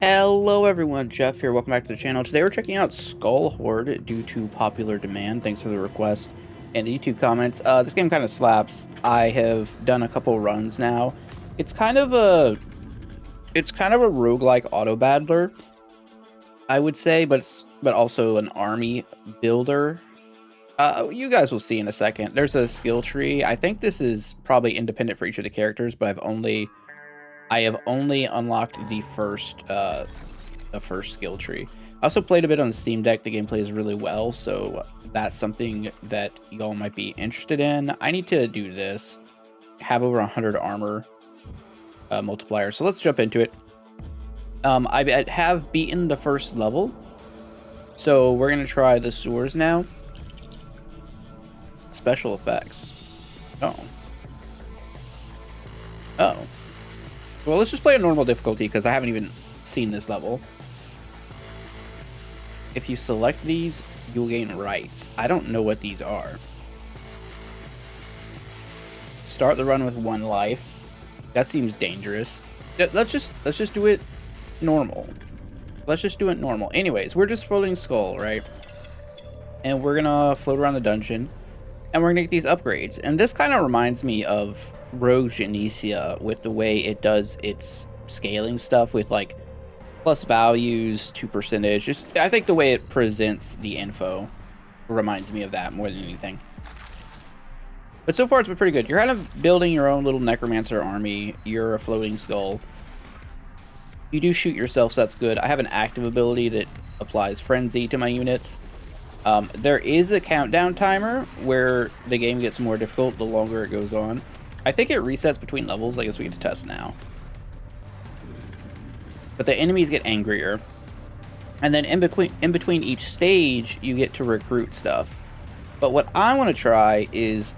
Hello everyone, Jeff here. Welcome back to the channel. Today we're checking out Skull Horde due to popular demand. Thanks for the request and YouTube comments. This game kind of slaps. I have done a couple runs now. It's kind of a roguelike auto battler, I would say, but also an army builder. You guys will see in a second. There's a skill tree. I think this is probably independent for each of the characters, but I have only unlocked the first skill tree. I also played a bit on the Steam Deck. The gameplay is really well, so that's something that y'all might be interested in. I need to do this. Have over 100 armor multiplier. So let's jump into it. I have beaten the first level, so we're gonna try the sewers now. Special effects. Oh. Well, let's just play a normal difficulty because I haven't even seen this level. If you select these, you'll gain rights. I don't know what these are. Start the run with 1 life. That seems dangerous. Let's just do it normal. Let's just do it normal. Anyways, we're just floating skull, right? And we're gonna float around the dungeon, and we're gonna get these upgrades. And this kind of reminds me of Rogue Genesia with the way it does its scaling stuff with like plus values to percentage. Just I think the way it presents the info reminds me of that more than anything. But so far it's been pretty good. You're kind of building your own little necromancer army. You're a floating skull. You do shoot yourself, so that's good. I have an active ability that applies frenzy to my units. There is a countdown timer where the game gets more difficult the longer it goes on. I think it resets between levels. I guess we get to test now. But the enemies get angrier. And then in between each stage, you get to recruit stuff. But what I want to try is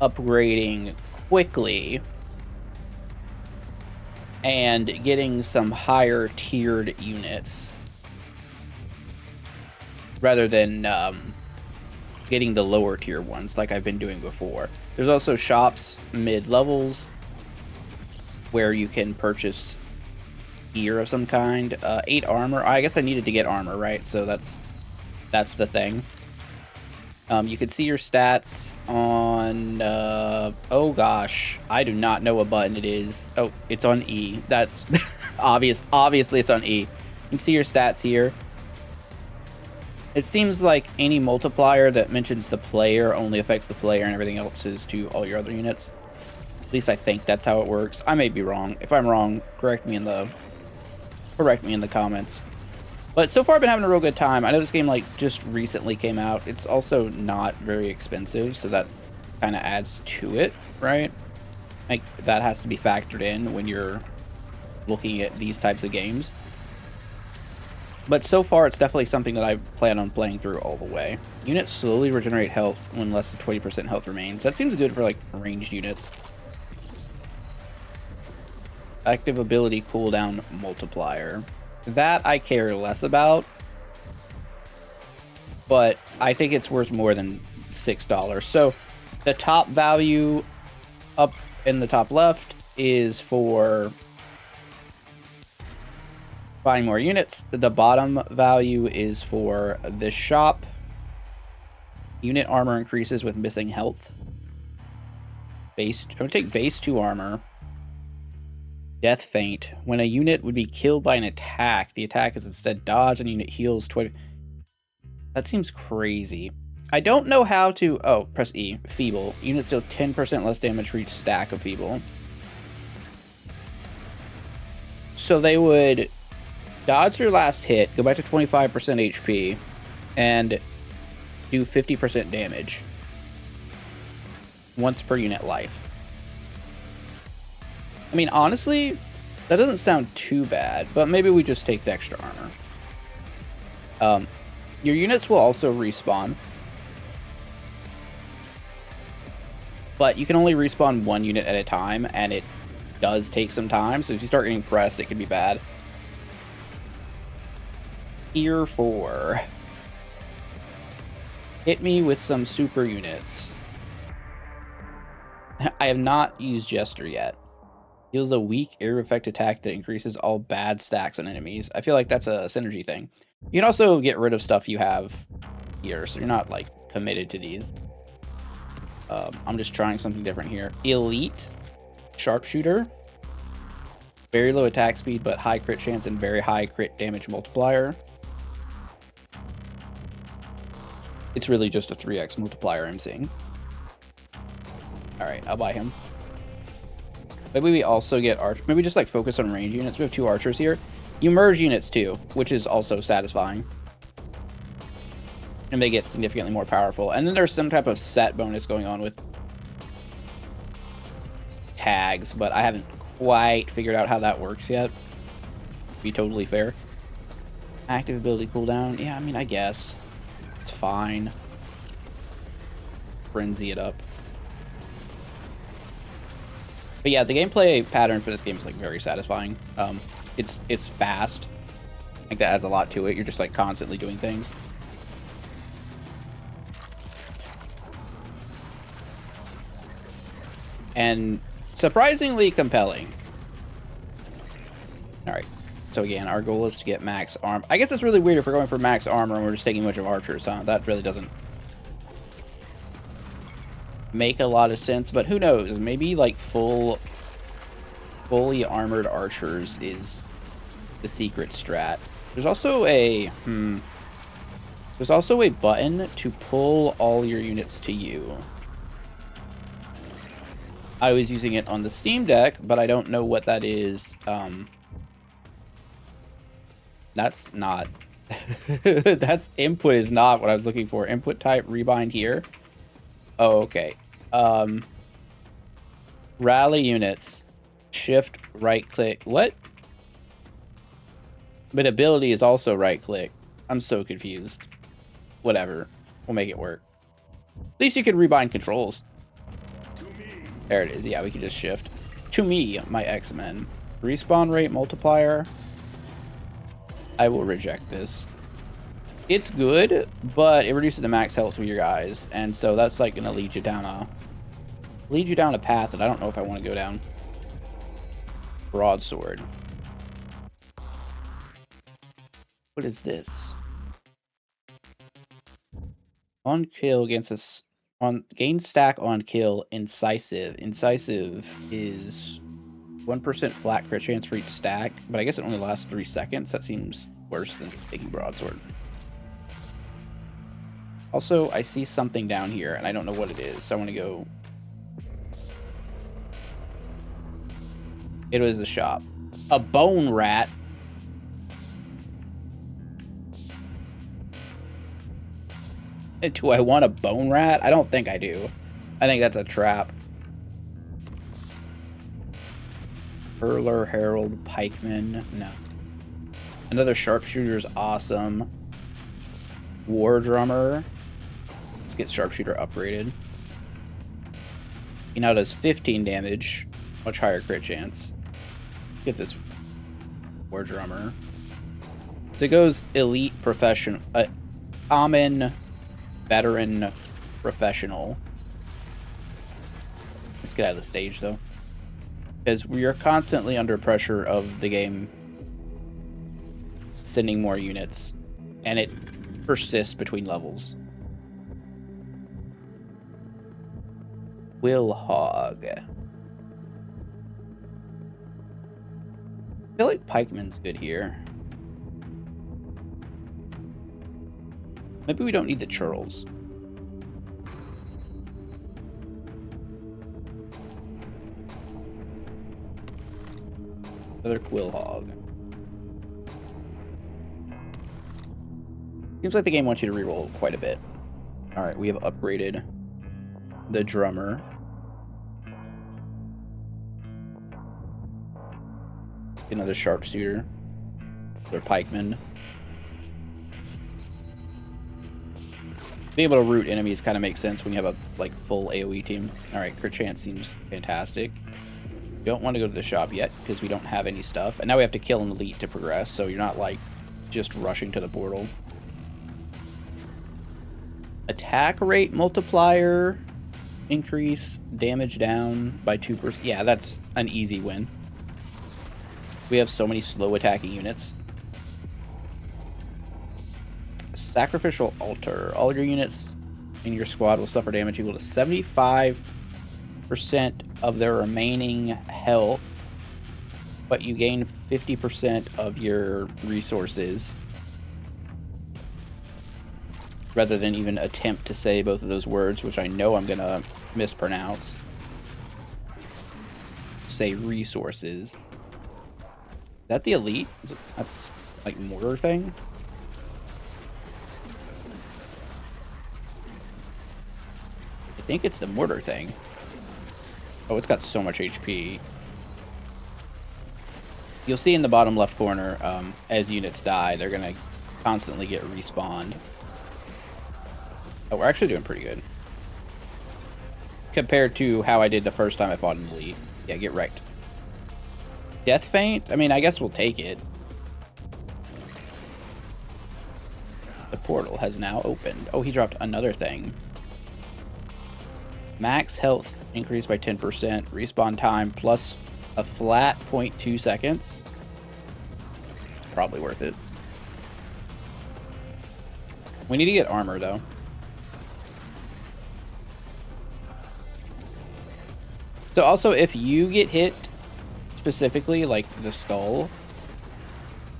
upgrading quickly and getting some higher tiered units rather than getting the lower tier ones like I've been doing before. There's also shops mid-levels where you can purchase gear of some kind. 8 armor. I guess I needed to get armor, right? So that's the thing. You can see your stats on... oh gosh, I do not know what button it is. Oh, it's on E. That's obvious. Obviously, it's on E. You can see your stats here. It seems like any multiplier that mentions the player only affects the player and everything else is to all your other units. At least I think that's how it works. I may be wrong. If I'm wrong, correct me in the comments. But so far I've been having a real good time. I know this game like just recently came out. It's also not very expensive, so that kind of adds to it, right? Like that has to be factored in when you're looking at these types of games. But so far, it's definitely something that I plan on playing through all the way. Units slowly regenerate health when less than 20% health remains. That seems good for, like, ranged units. Active ability cooldown multiplier. That I care less about. But I think it's worth more than $6. So, the top value up in the top left is for buying more units. The bottom value is for this shop. Unit armor increases with missing health. I'm gonna take base 2 armor. Death feint. When a unit would be killed by an attack, the attack is instead dodge and the unit heals 20. That seems crazy. I don't know how to... Oh, press E. Feeble. Units deal 10% less damage for each stack of feeble. So they would dodge your last hit, go back to 25% HP, and do 50% damage once per unit life. I mean, honestly, that doesn't sound too bad, but maybe we just take the extra armor. Your units will also respawn, but you can only respawn 1 unit at a time, and it does take some time, so if you start getting pressed, it could be bad. Tier 4. Hit me with some super units. I have not used Jester yet. Deals a weak area effect attack that increases all bad stacks on enemies. I feel like that's a synergy thing. You can also get rid of stuff you have here, so you're not like committed to these. I'm just trying something different here. Elite sharpshooter. Very low attack speed, but high crit chance and very high crit damage multiplier. It's really just a 3x multiplier I'm seeing. Alright, I'll buy him. Maybe we also get arch. Maybe just like focus on range units. We have 2 archers here. You merge units too, which is also satisfying. And they get significantly more powerful. And then there's some type of set bonus going on with tags, but I haven't quite figured out how that works yet. To be totally fair. Active ability cooldown. Yeah, I mean, I guess. It's fine. Frenzy it up. But yeah, the gameplay pattern for this game is like very satisfying. It's fast. I think that adds a lot to it. You're just like constantly doing things. And surprisingly compelling. Alright. So again, our goal is to get max arm. I guess it's really weird if we're going for max armor and we're just taking a bunch of archers, huh? That really doesn't make a lot of sense, but who knows? Maybe like fully armored archers is the secret strat. There's also a button to pull all your units to you. I was using it on the Steam Deck, but I don't know what that is. That's not that's input is not what I was looking for. Input type rebind here. Oh, okay. Rally units. Shift, right click. What? But ability is also right click. I'm so confused. Whatever. We'll make it work. At least you can rebind controls. There it is. Yeah, we can just shift. To me, my X-Men. Respawn rate multiplier. I will reject this. It's good, but it reduces the max health for your guys, and so that's like gonna lead you down a path that I don't know if I want to go down. Broadsword. What is this? On kill against us. On gain stack on kill, incisive. Incisive is 1% flat crit chance for each stack, but I guess it only lasts 3 seconds. That seems worse than taking broadsword. Also, I see something down here, and I don't know what it is, so I want to go. It was a shop. A bone rat. Do I want a bone rat? I don't think I do. I think that's a trap. Hurler, Herald, Pikeman. No. Another sharpshooter is awesome. War drummer. Let's get sharpshooter upgraded. He now does 15 damage. Much higher crit chance. Let's get this war drummer. So it goes elite, professional, common, veteran, professional. Let's get out of the stage though, because we are constantly under pressure of the game sending more units, and it persists between levels. Will Hog. I feel like Pikeman's good here. Maybe we don't need the churls. Another Quill Hog. Seems like the game wants you to reroll quite a bit. Alright, we have upgraded the drummer. Another sharpshooter. Another pikeman. Being able to root enemies kind of makes sense when you have a like full AoE team. Alright, crit chance seems fantastic. Don't want to go to the shop yet because we don't have any stuff. And now we have to kill an elite to progress, so you're not like just rushing to the portal. Attack rate multiplier increase, damage down by 2%. Yeah, that's an easy win. We have so many slow attacking units. Sacrificial altar. All your units in your squad will suffer damage equal to 75% of their remaining health, but you gain 50% of your resources. Rather than even attempt to say both of those words, which I know I'm gonna mispronounce. Say resources. Is that the elite? That's like mortar thing? I think it's the mortar thing. Oh, it's got so much HP. You'll see in the bottom left corner, as units die, they're gonna constantly get respawned. Oh, we're actually doing pretty good. Compared to how I did the first time I fought an elite. Yeah, get wrecked. Death Feint? I mean, I guess we'll take it. The portal has now opened. Oh, he dropped another thing. Max health increased by 10%. Respawn time plus a flat 0.2 seconds. Probably worth it. We need to get armor, though. So also, if you get hit specifically, like the skull,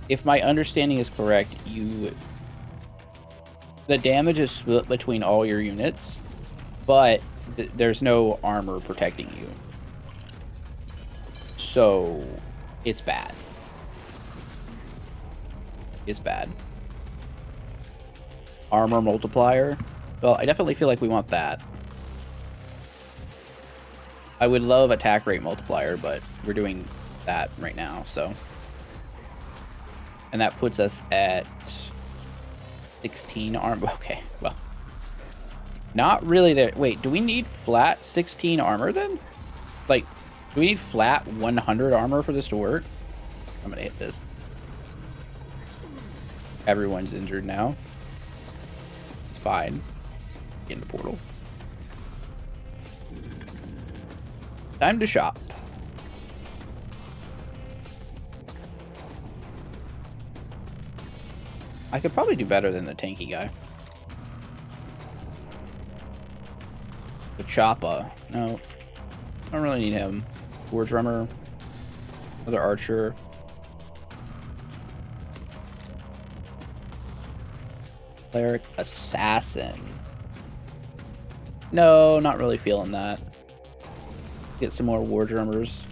if my understanding is correct, the damage is split between all your units, but there's no armor protecting you. So it's bad. It's bad. Armor multiplier. Well, I definitely feel like we want that. I would love attack rate multiplier, but we're doing that right now, so. And that puts us at 16 armor. Okay, well. Not really there. Wait, do we need flat 16 armor then? Like, do we need flat 100 armor for this to work? I'm gonna hit this. Everyone's injured now. It's fine. Get in the portal. Time to shop. I could probably do better than the tanky guy. The Choppa. No. I don't really need him. War Drummer. Another Archer. Cleric. Assassin. No, not really feeling that. Get some more War Drummers.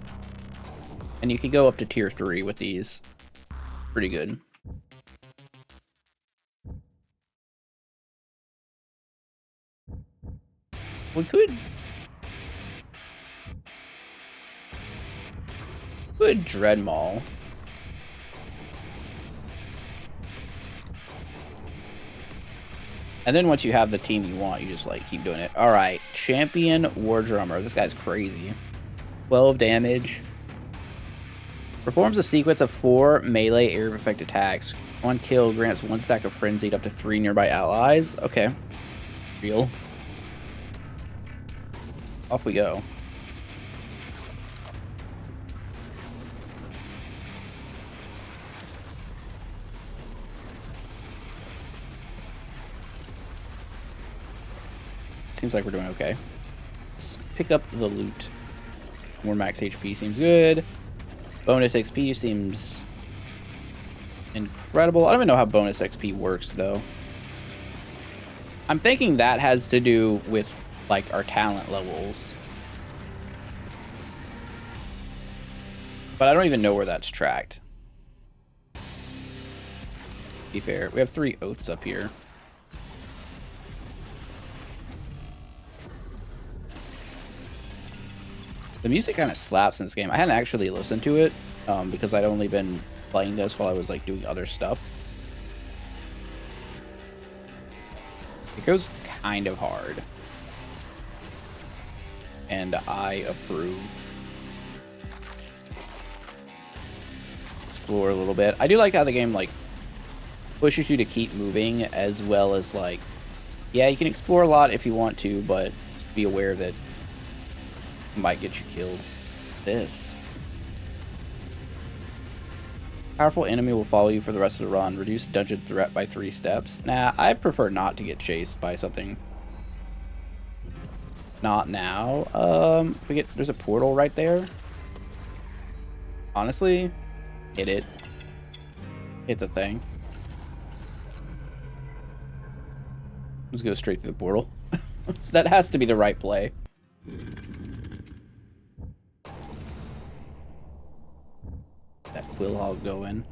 And you can go up to tier 3 with these. Pretty good. We could Dread Maul. And then once you have the team you want, you just like keep doing it. All right, Champion War Drummer. This guy's crazy. 12 damage. Performs a sequence of 4 melee area of effect attacks. 1 kill grants 1 stack of frenzied up to 3 nearby allies. Okay. Real. Off we go. Seems like we're doing okay. Let's pick up the loot. More max HP seems good. Bonus XP seems incredible. I don't even know how bonus XP works, though. I'm thinking that has to do with, like, our talent levels. But I don't even know where that's tracked. To be fair, we have 3 oaths up here. The music kind of slaps in this game. I hadn't actually listened to it because I'd only been playing this while I was like doing other stuff. It goes kind of hard. And I approve. Explore a little bit. I do like how the game like pushes you to keep moving, as well as like, yeah, you can explore a lot if you want to, but be aware that might get you killed. This. Powerful enemy will follow you for the rest of the run. Reduce dungeon threat by 3 steps. Nah, I prefer not to get chased by something. Not now. If we get, there's a portal right there. Honestly, hit it. Hit the thing. Let's go straight through the portal. That has to be the right play. That Quillhog going.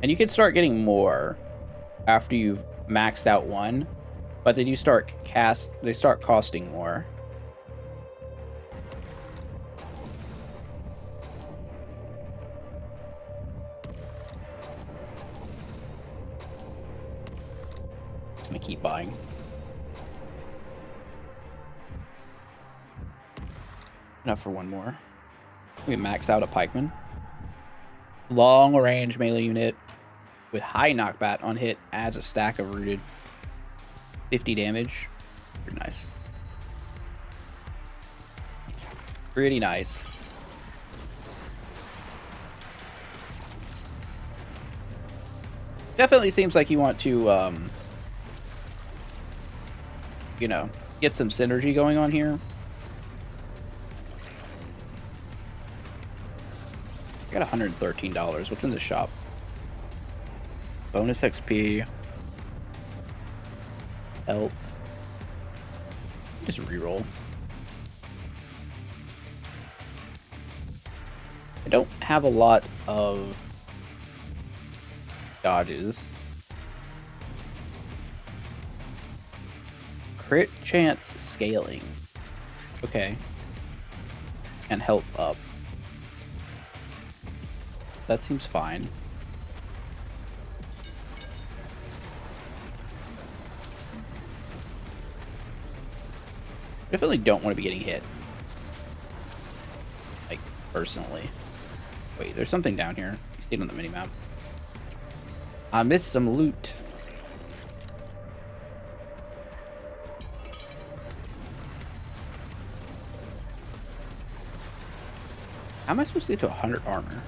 And you can start getting more after you've maxed out one, but then you start they start costing more. Just gonna keep buying. Enough for one more. We max out a pikeman. Long range melee unit with high knockback on hit adds a stack of rooted. 50 damage. Pretty nice. Pretty nice. Definitely seems like you want to, you know, get some synergy going on here. I got $113. What's in the shop? Bonus XP. Health. Just reroll. I don't have a lot of dodges. Crit chance scaling. Okay. And health up. That seems fine. Definitely don't want to be getting hit. Like, personally. Wait, there's something down here. You see it on the minimap. I missed some loot. How am I supposed to get to 100 armor?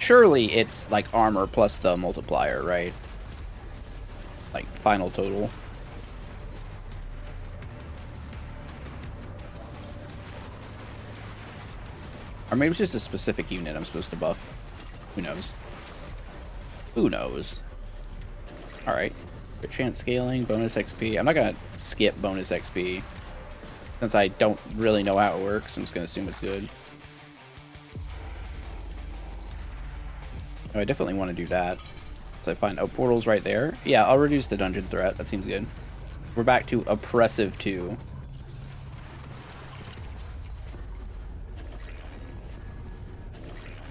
Surely it's like armor plus the multiplier, right? Like final total. Or maybe it's just a specific unit I'm supposed to buff. Who knows? Who knows? Alright. Crit chance scaling, bonus XP. I'm not gonna skip bonus XP. Since I don't really know how it works, I'm just gonna assume it's good. Oh, I definitely want to do that. So I find, oh, portal's right there. Yeah, I'll reduce the dungeon threat. That seems good. We're back to oppressive 2.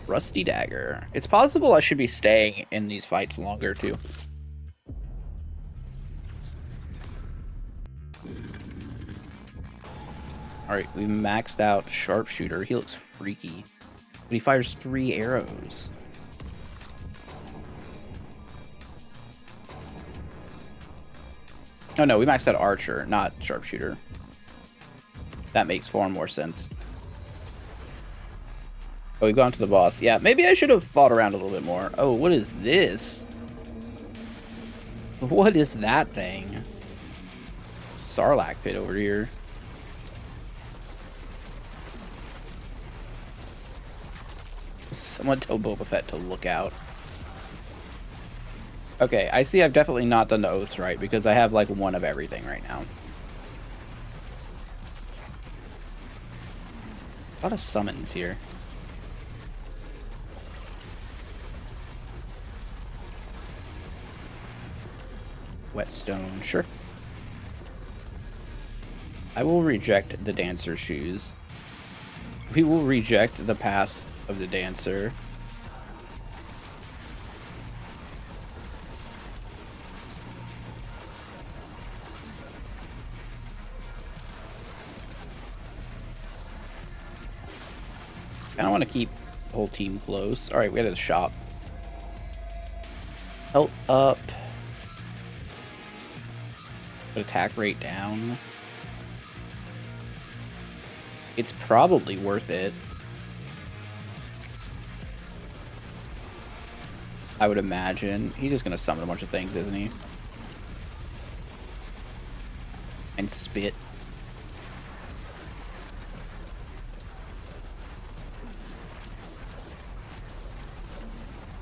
Rusty dagger. It's possible I should be staying in these fights longer too. Alright, we maxed out sharpshooter. He looks freaky. But he fires 3 arrows. Oh no, we maxed out archer, not sharpshooter. That makes far more sense. Oh, we've gone to the boss. Yeah, maybe I should have fought around a little bit more. Oh, what is this? What is that thing? Sarlacc pit over here. Someone tell Boba Fett to look out. Okay, I see I've definitely not done the oaths right because I have like one of everything right now. A lot of summons here. Whetstone, sure. I will reject the dancer's shoes. We will reject the path of the dancer. I don't want to keep the whole team close. Alright, we got to the shop. Health up. Put attack rate down. It's probably worth it. I would imagine. He's just gonna summon a bunch of things, isn't he? And spit.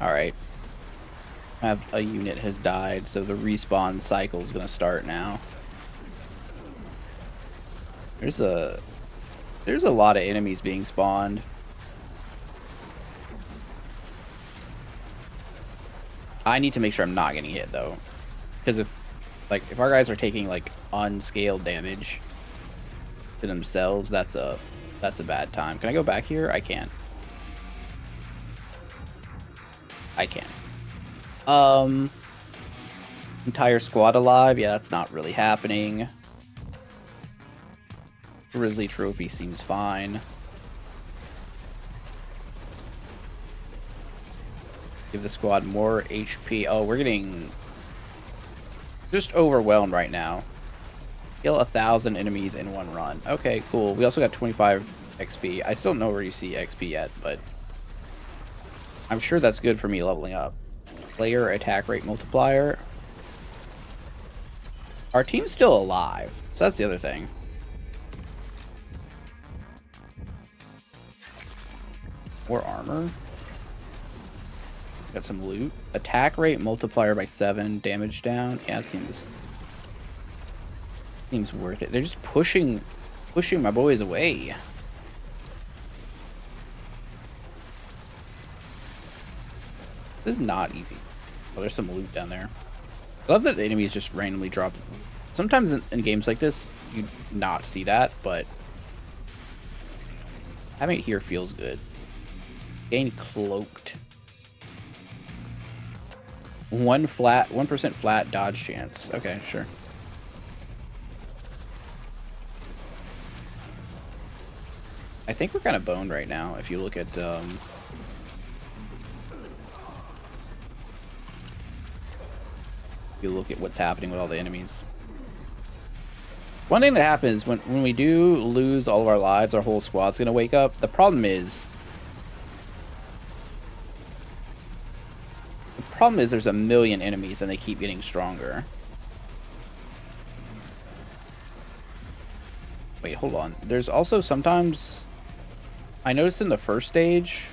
Alright. A unit has died, so the respawn cycle is gonna start now. There's a lot of enemies being spawned. I need to make sure I'm not getting hit though, because if our guys are taking like unscaled damage to themselves, that's a bad time. Can I go back here? I can't. I can. Entire squad alive? Yeah, that's not really happening. Grizzly trophy seems fine. Give the squad more HP. Oh, we're getting just overwhelmed right now. Kill 1,000 enemies in one run. Okay, cool. We also got 25 XP. I still don't know where you see XP yet, but I'm sure that's good for me leveling up. Player attack rate multiplier. Our team's still alive, so that's the other thing. More armor. Got some loot. Attack rate multiplier by 7. Damage down. Yeah, it seems worth it. They're just pushing my boys away. This is not easy. Oh, there's some loot down there. I love that the enemies just randomly drop. Sometimes in games like this, you not see that, but having it here feels good. Gain cloaked. 1% flat dodge chance. Okay, sure. I think we're kind of boned right now. If you look at what's happening with all the enemies. One thing that happens when we do lose all of our lives, our whole squad's gonna wake up. The problem is there's a million enemies and they keep getting stronger. Wait, hold on. There's also sometimes, I noticed in the first stage,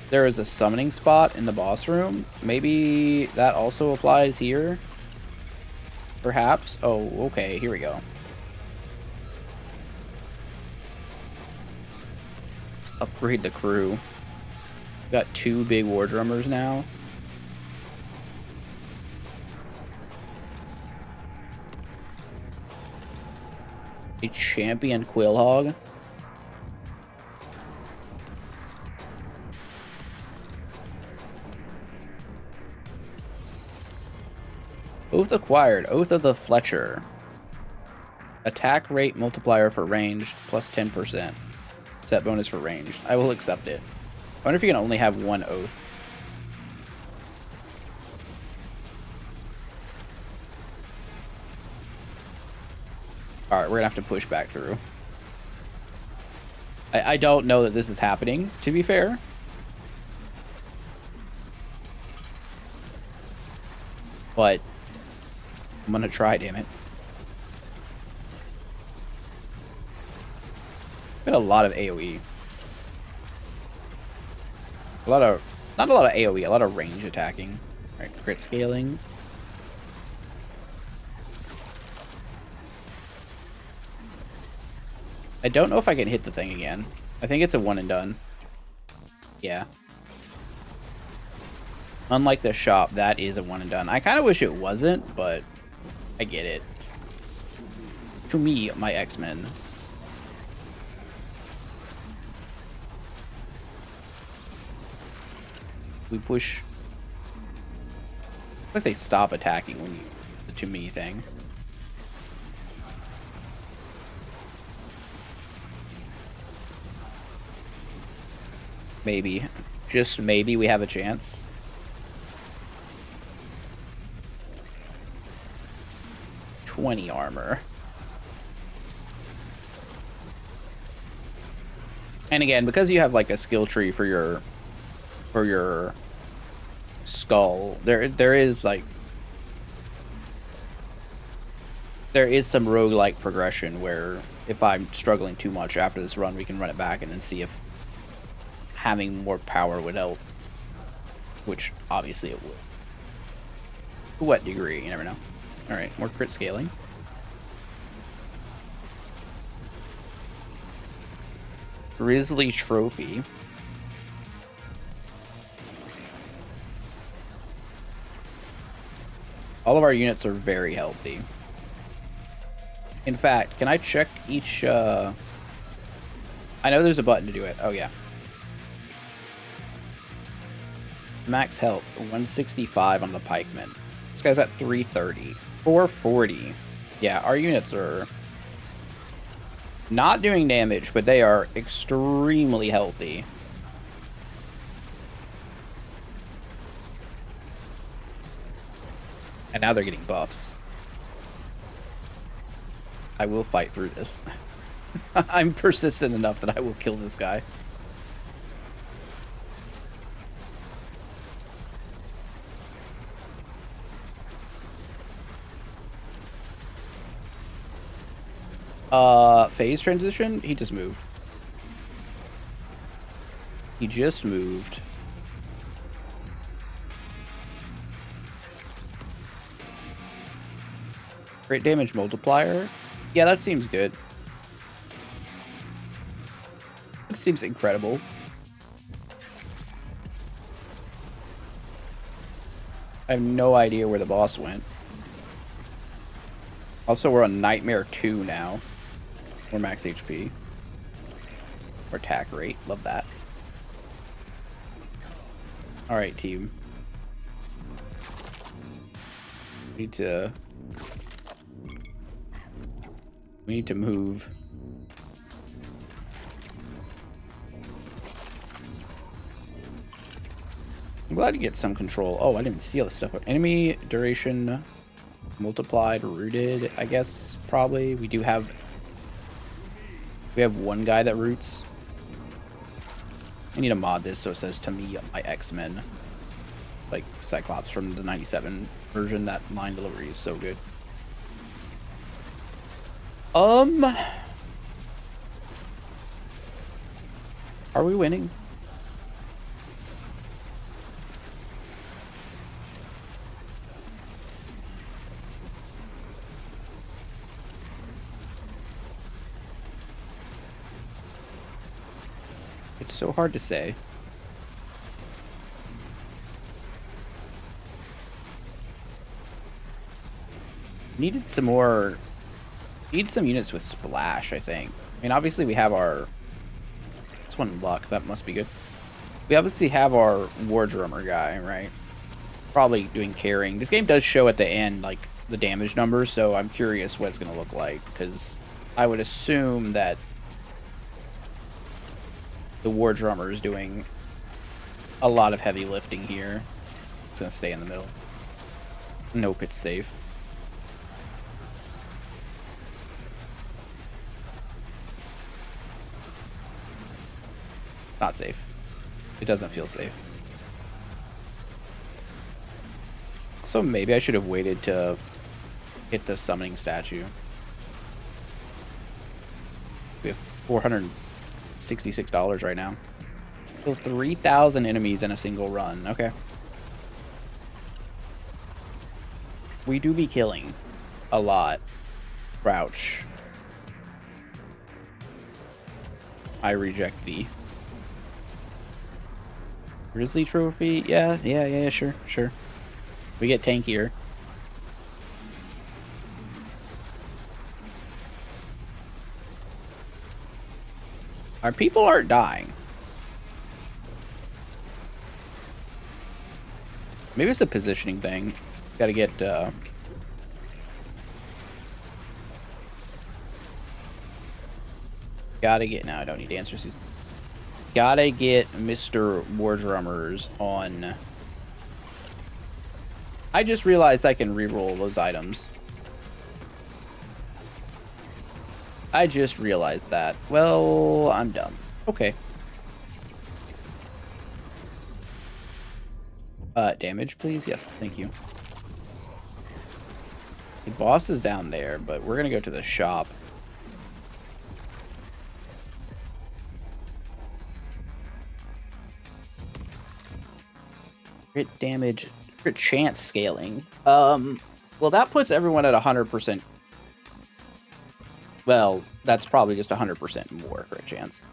there is a summoning spot in the boss room. Maybe that also applies here? Perhaps? Oh, okay, here we go. Let's upgrade the crew. We've got 2 big war drummers now. A champion quillhog. Oath acquired. Oath of the Fletcher. Attack rate multiplier for ranged plus 10%. Set bonus for ranged. I will accept it. I wonder if you can only have one oath. Alright, we're gonna have to push back through. I don't know that this is happening, to be fair. But I'm gonna try, damn it. Got a lot of AoE. Not a lot of AoE, a lot of range attacking. Alright, crit scaling. I don't know if I can hit the thing again. I think it's a one and done. Yeah. Unlike the shop, that is a one and done. I kind of wish it wasn't, but I get it. To me, my X-Men. We push. Looks like they stop attacking when you the to me thing. Maybe, just maybe, we have a chance. $20 armor. And again, because you have like a skill tree for your skull, there is like some roguelike progression where if I'm struggling too much after this run, we can run it back and then see if having more power would help. Which obviously it would. To what degree? You never know. Alright, more crit scaling. Grizzly Trophy. All of our units are very healthy. In fact, can I check each... I know there's a button to do it. Oh, yeah. Max health, 165 on the pikeman. This guy's at 330. 440. Yeah, our units are not doing damage, but they are extremely healthy. And now they're getting buffs. I will fight through this. I'm persistent enough that I will kill this guy. Phase transition? He just moved. He just moved. Crit damage multiplier? Yeah, that seems good. It seems incredible. I have no idea where the boss went. Also, we're on Nightmare 2 now. We're max HP. Or attack rate. Love that. Alright, team. We need to move. I'm glad to get some control. Oh, I didn't even see all this stuff. Enemy duration multiplied, rooted, I guess, probably. We have one guy that roots. I need to mod this so it says to me my X-Men. Like Cyclops from the 97 version. That line delivery is so good. Are we winning? It's so hard to say. Need some units with splash, I think. I mean, obviously we have our... This one luck, that must be good. We obviously have our war drummer guy, right? Probably doing carrying. This game does show at the end, like, the damage numbers, so I'm curious what it's going to look like, because I would assume that the war drummer is doing a lot of heavy lifting here. It's going to stay in the middle. Nope, it's safe. Not safe. It doesn't feel safe. So maybe I should have waited to hit the summoning statue. We have $466 right now. So 3,000 enemies in a single run. Okay. We do be killing a lot. Crouch. I reject thee. Grizzly Trophy? Yeah, sure. We get tankier. Our people aren't dying. Maybe it's a positioning thing. Gotta get, no, I don't need answers. Gotta get Mr. War Drummers on. I just realized I can reroll those items. I just realized that. Well, I'm dumb. Okay. Damage, please. Yes, thank you. The boss is down there, but we're gonna go to the shop. Crit damage, crit chance scaling. Well, that puts everyone at 100%. Well, that's probably just 100% more crit chance.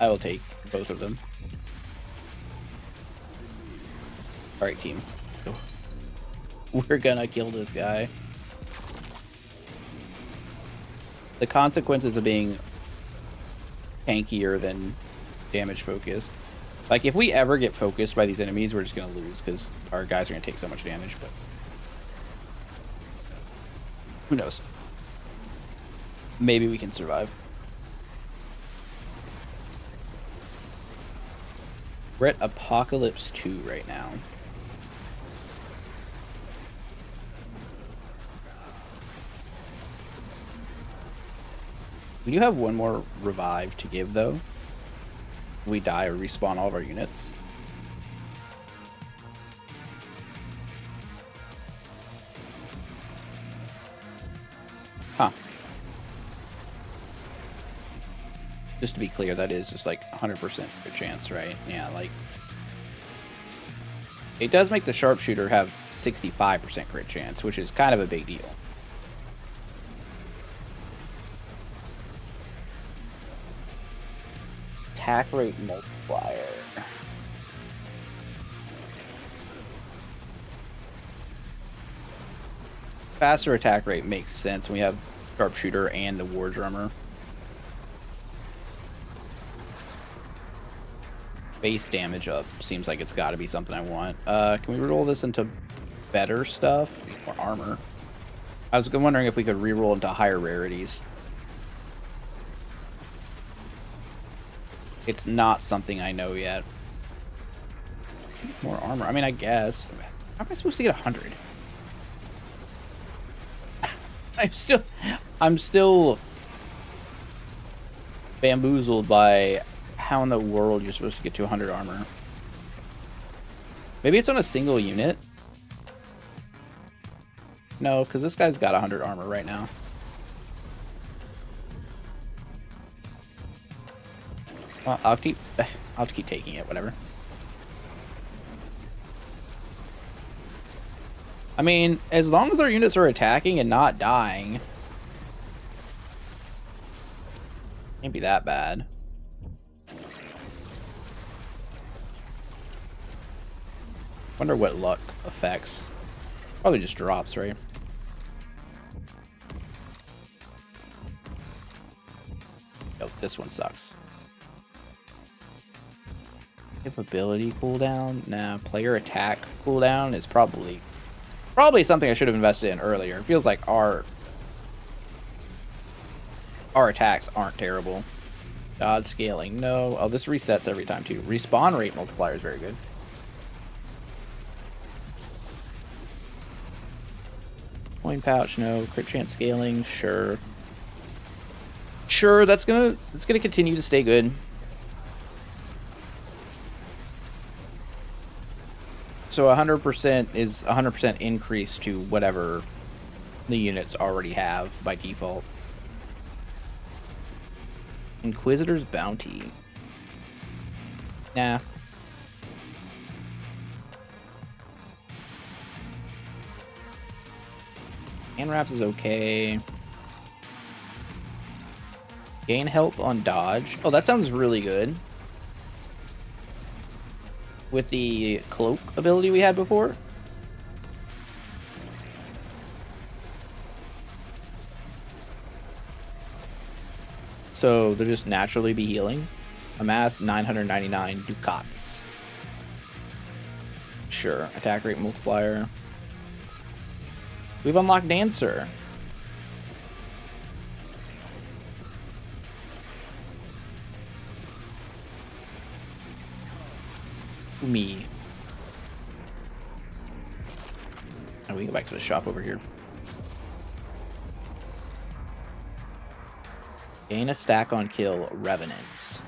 I will take both of them. All right, team. Let's go. We're gonna kill this guy. The consequences of being tankier than damage focused. Like, if we ever get focused by these enemies, we're just gonna lose because our guys are gonna take so much damage, but who knows? Maybe we can survive. We're at Apocalypse 2 right now. We do have one more revive to give, though. We die or respawn all of our units. Huh. Just to be clear, that is just like 100% a chance, right? Yeah, like... It does make the sharpshooter have 65% crit chance, which is kind of a big deal. Attack rate multiplier. Faster attack rate makes sense when we have sharpshooter and the war drummer. Base damage up seems like it's got to be something I want. Can we roll this into better stuff? More armor. I was wondering if we could reroll into higher rarities. It's not something I know yet. More armor. I mean, I guess. How am I supposed to get 100? I'm still bamboozled by how in the world you're supposed to get to 100 armor. Maybe it's on a single unit. No, because this guy's got 100 armor right now. Well, I'll have to keep taking it, whatever. I mean, as long as our units are attacking and not dying, can't be that bad. Wonder what luck affects. Probably just drops, right? Oh, this one sucks. Capability cooldown? Nah, player attack cooldown is probably something I should have invested in earlier. It feels like our attacks aren't terrible. Dodge scaling, no. Oh, this resets every time too. Respawn rate multiplier is very good. Coin pouch, no. Crit chance scaling, sure. Sure, that's gonna continue to stay good. So 100% is 100% increase to whatever the units already have by default. Inquisitor's Bounty. Nah. Hand wraps is okay. Gain health on dodge. Oh, that sounds really good. With the cloak ability we had before. So they'll just naturally be healing. Amass 999 ducats. Sure. Attack rate multiplier. We've unlocked Dancer. Me. And we go back to the shop over here. Gain a stack on kill revenants.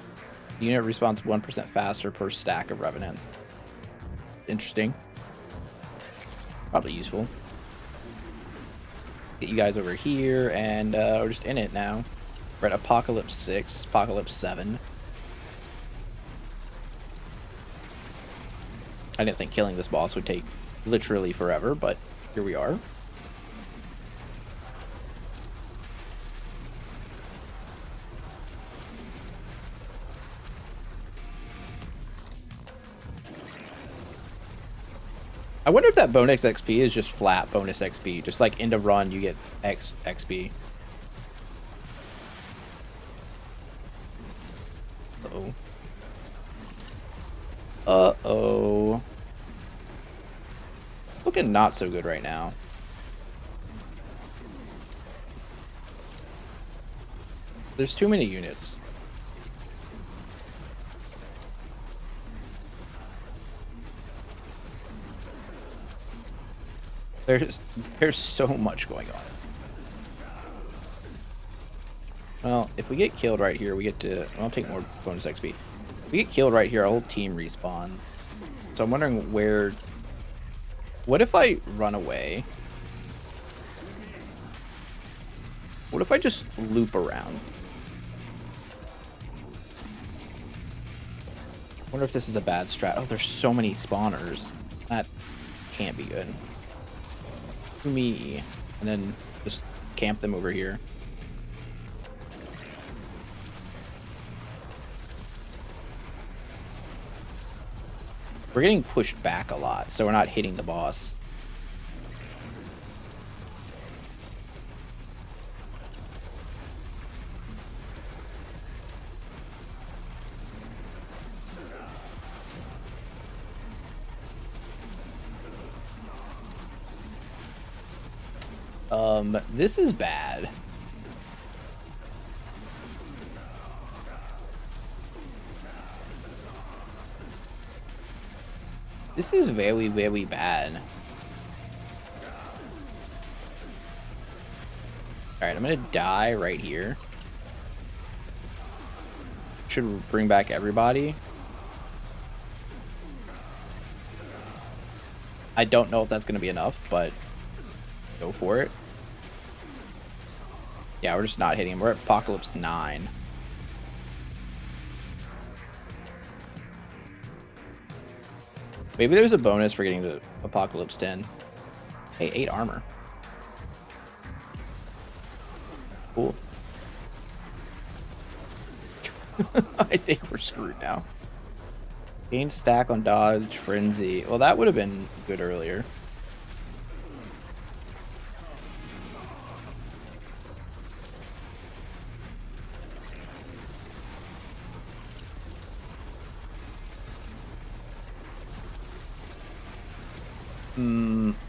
The unit respawns 1% faster per stack of revenants. Interesting. Probably useful. Get you guys over here, and we're just in it now. We're at Apocalypse 6, Apocalypse 7. I didn't think killing this boss would take literally forever, but here we are. I wonder if that bonus XP is just flat bonus XP. Just like end of run, you get X XP. Uh-oh. Uh-oh. Looking not so good right now. There's too many units. There's so much going on. Well, if we get killed right here, we get to... I'll take more bonus XP. If we get killed right here, our whole team respawns. So I'm wondering where... What if I run away? What if I just loop around? I wonder if this is a bad strat. Oh, there's so many spawners. That can't be good. Me, and then just camp them over here. We're getting pushed back a lot, so we're not hitting the boss. This is bad. This is very, very bad. Alright, I'm gonna die right here. Should bring back everybody. I don't know if that's gonna be enough, but go for it. Yeah, we're just not hitting him. We're at Apocalypse 9. Maybe there's a bonus for getting to Apocalypse 10. Hey, 8 armor. Cool. I think we're screwed now. Gain stack on dodge, frenzy. Well, that would have been good earlier.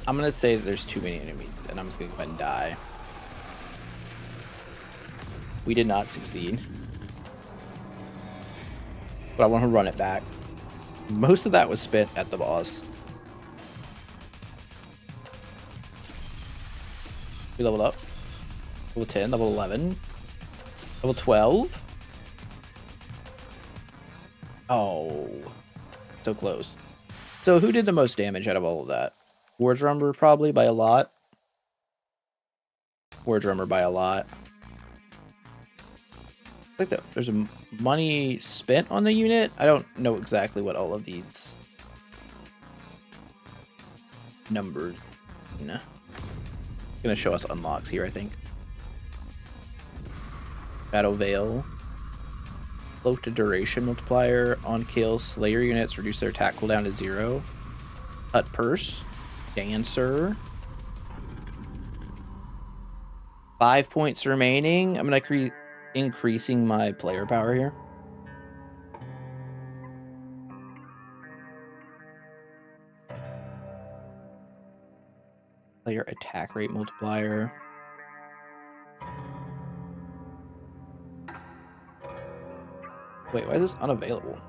I'm gonna say that there's too many enemies, and I'm just gonna go ahead and die. We did not succeed. But I want to run it back. Most of that was spent at the boss. We leveled up. Level 10, level 11. Level 12. Oh. So close. So who did the most damage out of all of that? War Drummer probably by a lot. War Drummer by a lot. I think that there's a money spent on the unit. I don't know exactly what all of these numbers, you know. It's gonna show us unlocks here, I think. Battle Veil. Float to duration multiplier on kill. Slayer units reduce their attack cooldown to 0. Hut Purse. Dancer. 5 points remaining. I'm gonna increasing my player power here. Player attack rate multiplier. Wait, why is this unavailable?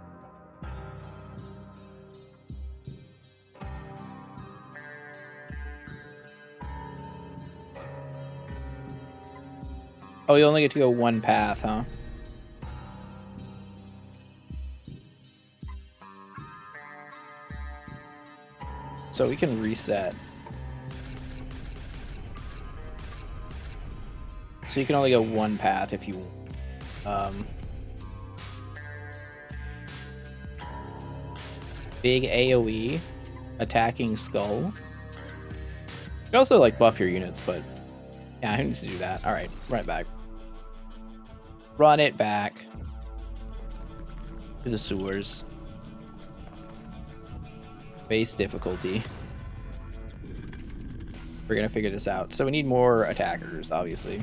Oh, you only get to go one path, huh? So we can reset. So you can only go one path if you... Big AoE, attacking skull. You can also, like, buff your units, but... Yeah, who needs to do that? Alright, run it back. Run it back. To the sewers. Base difficulty. We're gonna figure this out. So we need more attackers, obviously.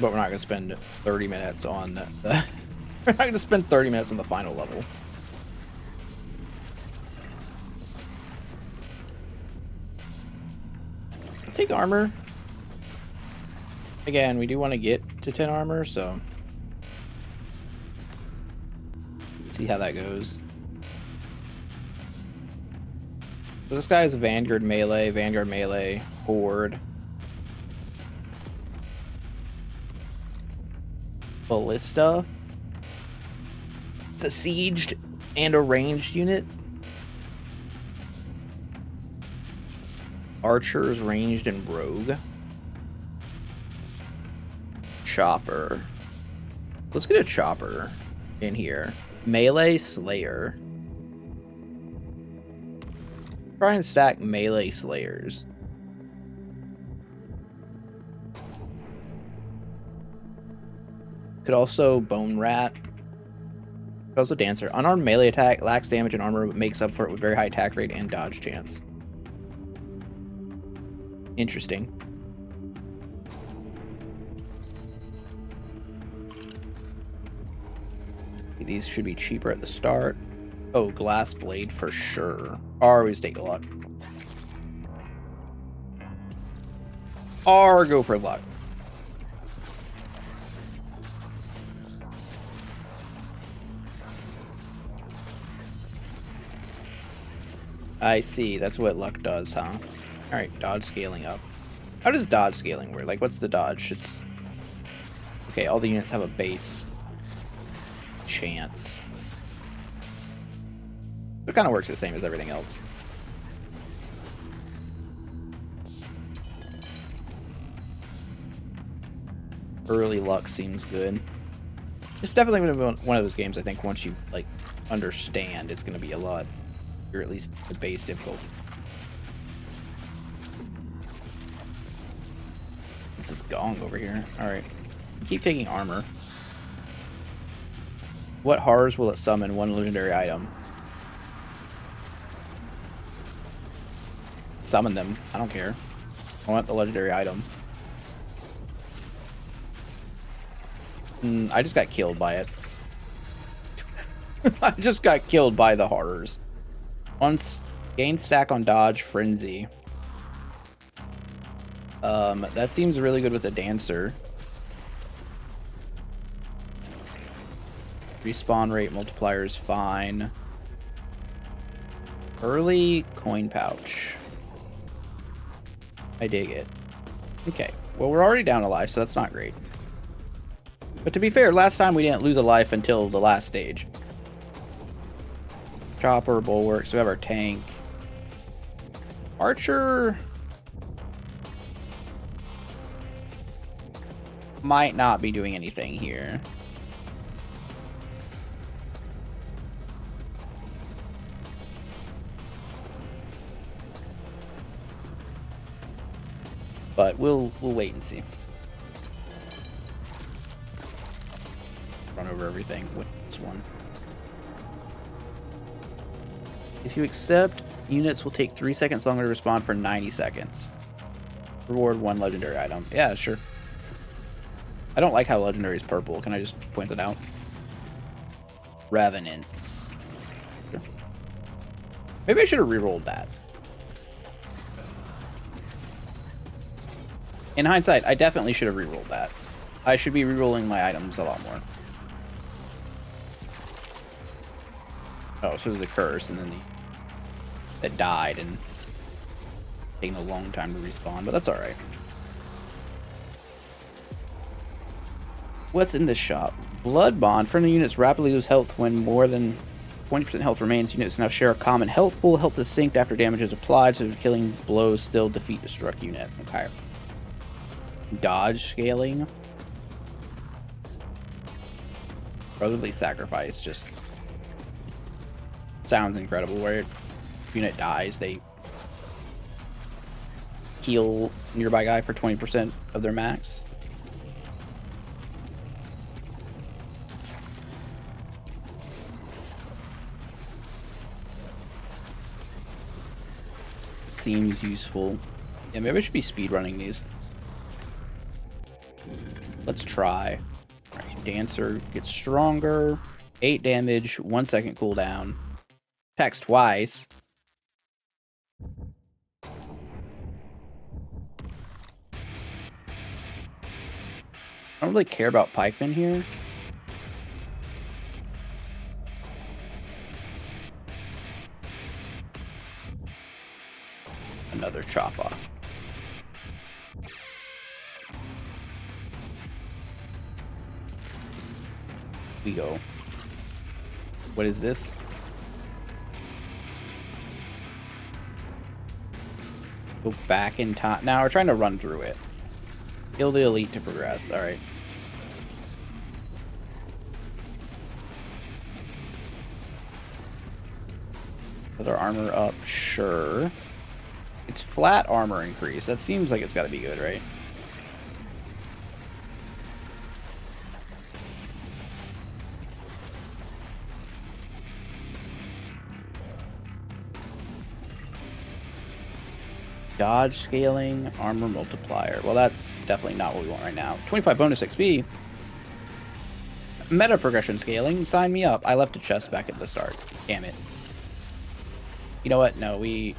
But we're not gonna spend 30 minutes on the... We're not gonna spend 30 minutes on the final level. I'll take armor. Again, we do want to get to 10 armor, so... see how that goes. So this guy is Vanguard melee, Horde. Ballista. It's a sieged and a ranged unit. Archers, ranged, and rogue. Chopper. Let's get a chopper in here. Melee slayer. Try and stack melee slayers. Could also bone rat. Could also dancer. Unarmed melee attack lacks damage and armor, but makes up for it with very high attack rate and dodge chance. Interesting. These should be cheaper at the start. Oh, glass blade for sure. Or we just take the luck. Or go for luck. I see. That's what luck does, huh? Alright, dodge scaling up. How does dodge scaling work? Like, what's the dodge? It's... okay, all the units have a base chance. It kind of works the same as everything else. Early luck seems good. It's definitely going to be one of those games, I think, once you, like, understand, it's going to be a lot, or at least the base difficulty. What's this gong over here? Alright. Keep taking armor. What horrors will it summon? One legendary item. Summon them. I don't care. I want the legendary item. I just got killed by it. I just got killed by the horrors. Once gain stack on dodge frenzy. That seems really good with a dancer. Respawn rate multiplier is fine. Early coin pouch. I dig it. Okay, well, we're already down a life, so that's not great. But to be fair, last time we didn't lose a life until the last stage. Chopper, bulwarks, we have our tank. Archer might not be doing anything here. But we'll wait and see. Run over everything with this one. If you accept, units will take 3 seconds longer to respond for 90 seconds. Reward 1 legendary item. Yeah, sure. I don't like how legendary is purple. Can I just point that out? Revenants. Sure. Maybe I should have rerolled that. In hindsight, I definitely should have rerolled that. I should be rerolling my items a lot more. Oh, so it was a curse, and then that died and taking a long time to respawn, but that's alright. What's in this shop? Blood Bond. Friendly units rapidly lose health when more than 20% health remains. Units now share a common health pool. Health is synced after damage is applied, so killing blows still defeat the struck unit. Okay. Dodge scaling. Brotherly Sacrifice just sounds incredible. Where unit dies, they heal nearby guy for 20% of their max. Seems useful. Yeah, maybe I should be speedrunning these. Let's try. Alright, Dancer gets stronger. 8 damage, 1 second cooldown. Attacks twice. I don't really care about pikemen here. Another chopper. We go. What is this? Go back in time. Now we're trying to run through it. Kill the elite to progress. All right. Other armor up, sure. It's flat armor increase. That seems like it's got to be good, right? Dodge scaling, armor multiplier. Well, that's definitely not what we want right now. 25 bonus XP. Meta progression scaling. Sign me up. I left a chest back at the start. Damn it. You know what? No, we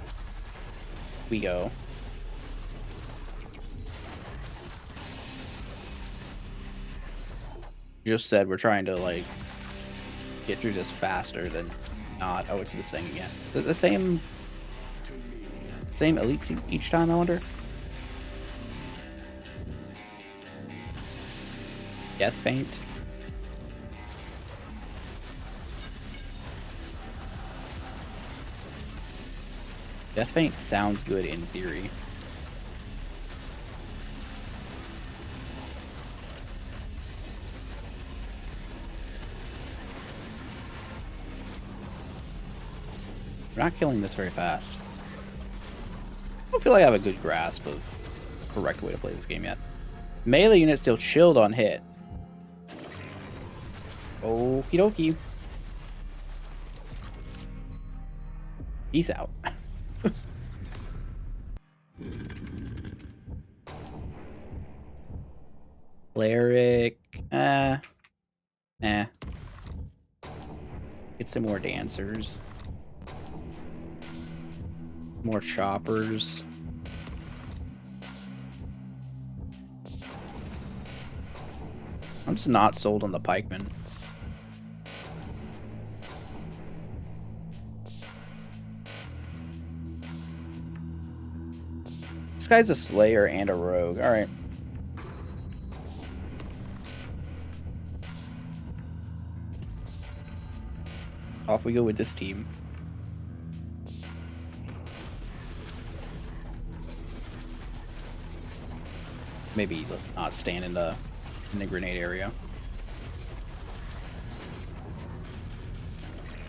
go. Just said we're trying to, like, get through this faster than not. Oh, it's this thing again. The same elites each time, I wonder? Death Feint. Death Feint sounds good in theory. We're not killing this very fast. I don't feel like I have a good grasp of the correct way to play this game yet. Melee unit still chilled on hit. Okie dokie. Peace out. Cleric. Nah. Get some more dancers. More choppers. I'm just not sold on the pikemen. This guy's a slayer and a rogue. All right. Off we go with this team. Maybe let's not stand in the grenade area.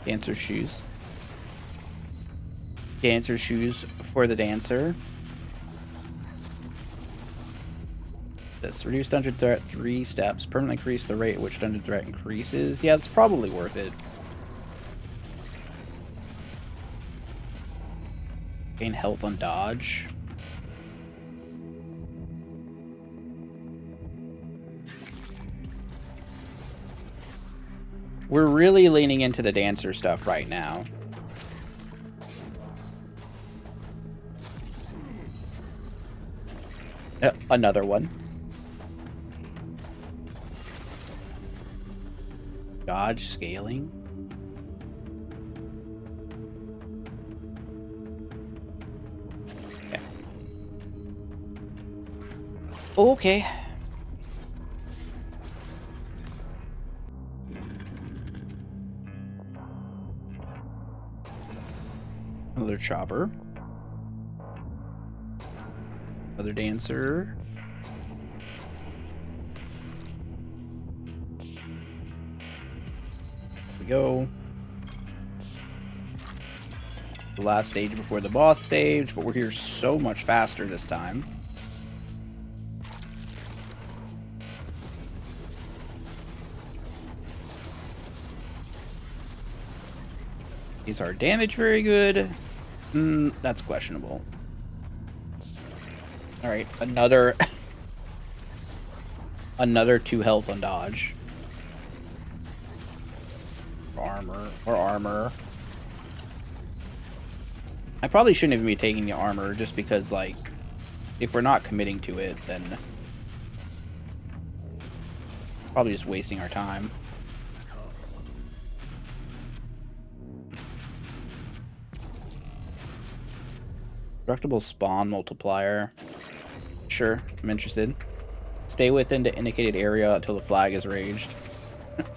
Dancer shoes. Dancer shoes for the dancer. This reduce dungeon threat 3 steps. Permanently increase the rate at which dungeon threat increases. Yeah, it's probably worth it. Gain health on dodge. We're really leaning into the dancer stuff right now. Another one. Dodge scaling. Okay. Another chopper. Another dancer. Off we go. The last stage before the boss stage, but we're here so much faster this time. Is our damage very good? That's questionable. Alright, another... another 2 health on dodge. Or armor. I probably shouldn't even be taking the armor, just because, like, if we're not committing to it, then... probably just wasting our time. Destructible spawn multiplier. Sure, I'm interested. Stay within the indicated area until the flag is raised.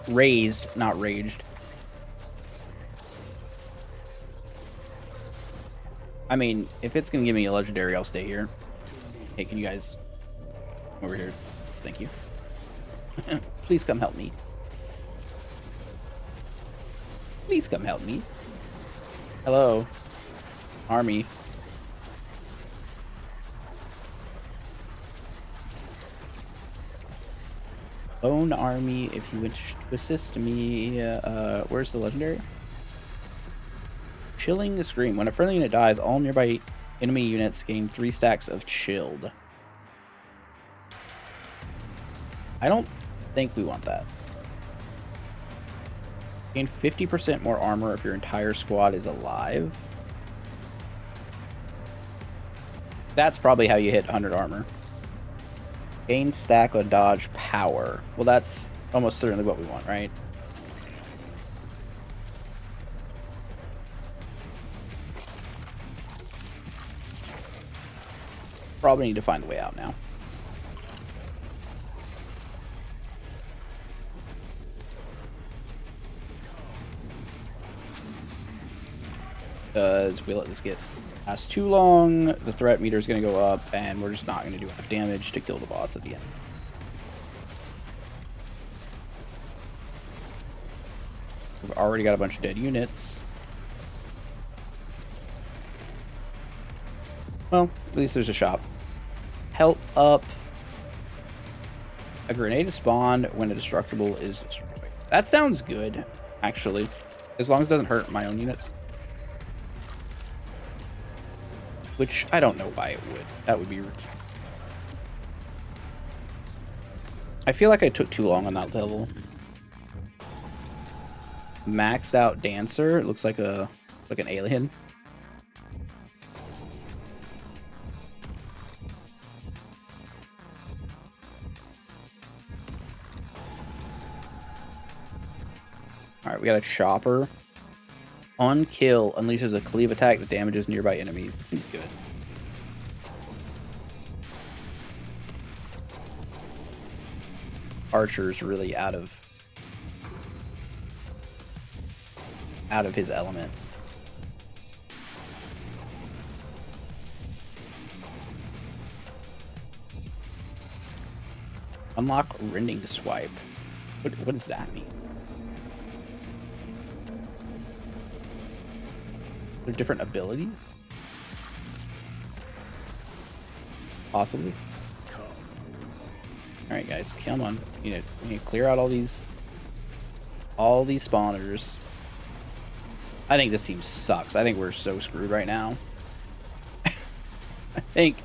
Raised, not raged. I mean, if it's gonna give me a legendary, I'll stay here. Hey, can you guys come over here? Thank you. Please come help me. Please come help me. Hello. Army. Lone army, if you wish to assist me. Where's the legendary? Chilling the Scream. When a friendly unit dies, all nearby enemy units gain 3 stacks of chilled. I don't think we want that. Gain 50% more armor if your entire squad is alive. That's probably how you hit 100 armor. Gain stack on dodge power. Well, that's almost certainly what we want, right? Probably need to find a way out now. Because if we let this get past too long, the threat meter is going to go up, and we're just not going to do enough damage to kill the boss at the end. We've already got a bunch of dead units. Well, at least there's a shop. Health up. A grenade is spawned when a destructible is destroyed. That sounds good, actually. As long as it doesn't hurt my own units. Which, I don't know why it would. That would be rude. I feel like I took too long on that level. Maxed out dancer. It looks like an alien. Alright, we got a chopper. On kill, unleashes a cleave attack that damages nearby enemies. It seems good. Archer's really out of his element. Unlock rending swipe. What does that mean? Are there different abilities? Possibly. Alright guys, come on. We need to clear out all these spawners. I think this team sucks. I think we're so screwed right now. I think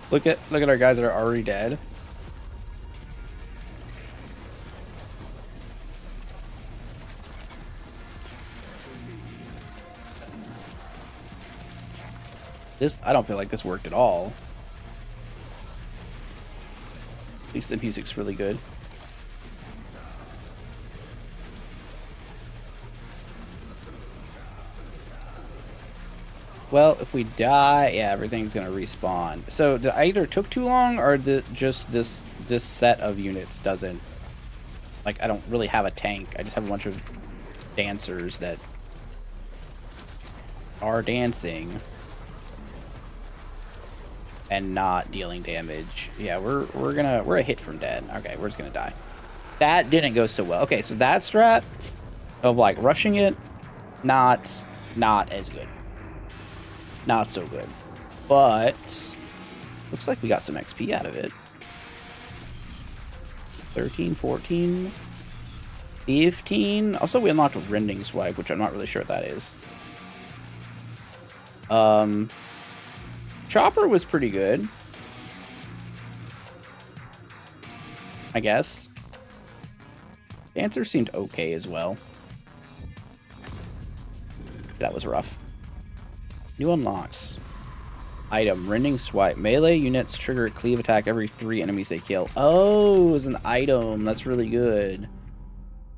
look at our guys that are already dead. I don't feel like this worked at all. At least the music's really good. Well, if we die, yeah, everything's gonna respawn. So did I either took too long, or just this set of units doesn't, like, I don't really have a tank. I just have a bunch of dancers that are dancing and not dealing damage. Yeah, we're a hit from dead. Okay, we're just gonna die. That didn't go so well. Okay, so that strat of like rushing it, not as good. Not so good. But looks like we got some XP out of it. 13, 14, 15. Also, we unlocked a rending swipe, which I'm not really sure what that is. Chopper was pretty good, I guess. Dancer seemed okay as well. That was rough. New unlocks. Item, rending swipe. Melee units trigger a cleave attack every 3 enemies they kill. Oh, it was an item. That's really good.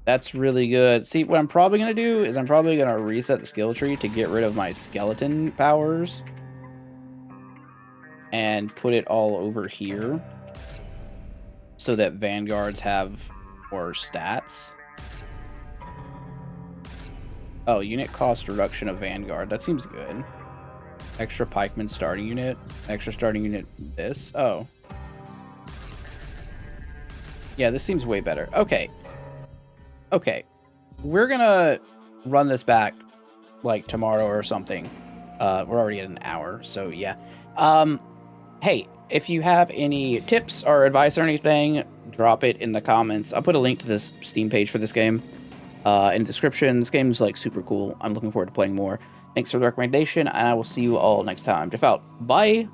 That's really good. See, what I'm probably going to do is I'm probably going to reset the skill tree to get rid of my skeleton powers. And put it all over here. So that vanguards have more stats. Oh, unit cost reduction of vanguard. That seems good. Extra pikeman starting unit. Extra starting unit this. Oh. Yeah, this seems way better. Okay. Okay. We're gonna run this back like tomorrow or something. We're already at an hour, so yeah. Hey, if you have any tips or advice or anything, drop it in the comments. I'll put a link to this Steam page for this game in the description. This game's like super cool. I'm looking forward to playing more. Thanks for the recommendation, and I will see you all next time. Jeff out. Bye!